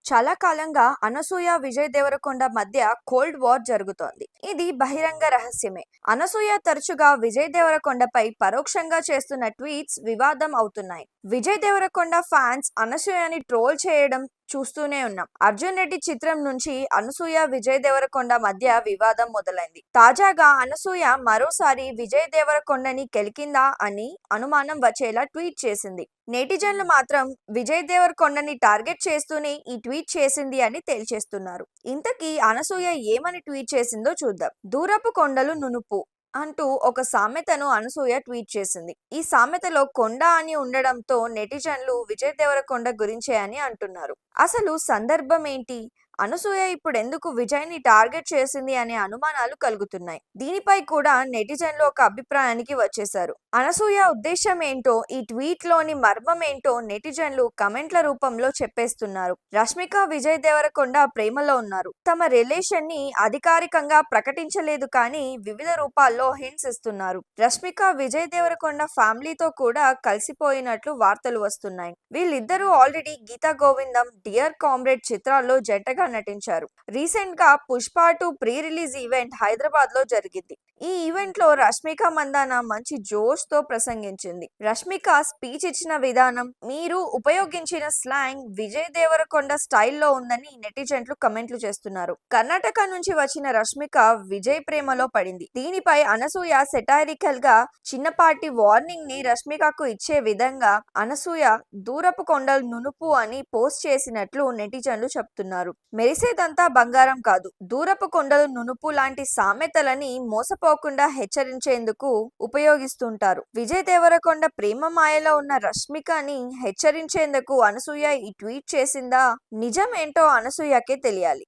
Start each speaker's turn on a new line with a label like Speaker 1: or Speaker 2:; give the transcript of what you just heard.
Speaker 1: చాలా కాలంగా అనసూయ విజయ్ దేవరకొండ మధ్య కోల్డ్ వార్ జరుగుతోంది. ఇది బహిరంగ రహస్యమే. అనసూయ తరచుగా విజయ్ దేవరకొండపై పరోక్షంగా చేస్తున్న ట్వీట్స్ వివాదం అవుతున్నాయి. విజయ్ దేవరకొండ ఫ్యాన్స్ అనసూయని ట్రోల్ చేయడం చూస్తూనే ఉన్నాం. అర్జున్ రెడ్డి చిత్రం నుంచి అనసూయ విజయ్ దేవరకొండ మధ్య వివాదం మొదలైంది. తాజాగా అనసూయ మరోసారి విజయ్ దేవరకొండని కెలికిందా అని అనుమానం వచ్చేలా ట్వీట్ చేసింది. నెటిజన్లు మాత్రం విజయ్ దేవరకొండని టార్గెట్ చేస్తూనే ఈ ట్వీట్ చేసింది అని తేల్చేస్తున్నారు. ఇంతకీ అనసూయ ఏమని ట్వీట్ చేసిందో చూద్దాం. దూరపు కొండలు నునుపు అంటూ ఒక సామెతను అనసూయ ట్వీట్ చేసింది. ఈ సామెతలో కొండ అని ఉండడంతో నెటిజన్లు విజయ్ దేవరకొండ గురించే అని అంటున్నారు. అసలు సందర్భం ఏంటి? అనసూయ ఇప్పుడు ఎందుకు విజయ్ ని టార్గెట్ చేసింది అనే అనుమానాలు కలుగుతున్నాయి. దీనిపై కూడా నెటిజన్లు ఒక అభిప్రాయానికి వచ్చేశారు. అనసూయ ఉద్దేశం ఏంటో, ఈ ట్వీట్ లోని మర్మం ఏంటో నెటిజన్లు కమెంట్ల రూపంలో చెప్పేస్తున్నారు. రష్మిక విజయ్ దేవరకొండ ప్రేమలో ఉన్నారు. తమ రిలేషన్ ని అధికారికంగా ప్రకటించలేదు కానీ వివిధ రూపాల్లో హింట్స్ ఇస్తున్నారు. రష్మిక విజయ్ దేవరకొండ ఫ్యామిలీతో కూడా కలిసిపోయినట్లు వార్తలు వస్తున్నాయి. వీళ్ళిద్దరూ ఆల్రెడీ గీతా గోవిందం, డియర్ కామ్రేడ్ చిత్రాల్లో జంటగా నటించారు. రీసెంట్ గా Pushpa 2 pre release event Hyderabad లో జరిగింది. ఈ ఈవెంట్ లో రష్మిక మందాన మంచి జోష్ తో ప్రసంగించింది. రష్మిక స్పీచ్ ఇచ్చిన విధానం, మీరు ఉపయోగించిన స్లాంగ్ విజయ్ దేవరకొండ స్టైల్లో ఉందని నెటిజన్లు కమెంట్లు చేస్తున్నారు. కర్ణాటక నుంచి వచ్చిన రష్మిక విజయ్ ప్రేమలో పడింది. దీనిపై అనసూయ సెటైరికల్ గా చిన్నపాటి వార్నింగ్ ని రష్మికకు ఇచ్చే విధంగా అనసూయ దూరపు కొండలు నునుపు అని పోస్ట్ చేసినట్లు నెటిజన్లు చెప్తున్నారు. మెరిసేదంతా బంగారం కాదు, దూరపు కొండలు నునుపు లాంటి సామెతలని మోసపోకుండా హెచ్చరించేందుకు ఉపయోగిస్తుంటారు. విజయ్ దేవరకొండ ప్రేమ మాయలో ఉన్న రష్మికని హెచ్చరించేందుకు అనసూయ ఈ ట్వీట్ చేసిందా? నిజం ఏంటో అనసూయకే తెలియాలి.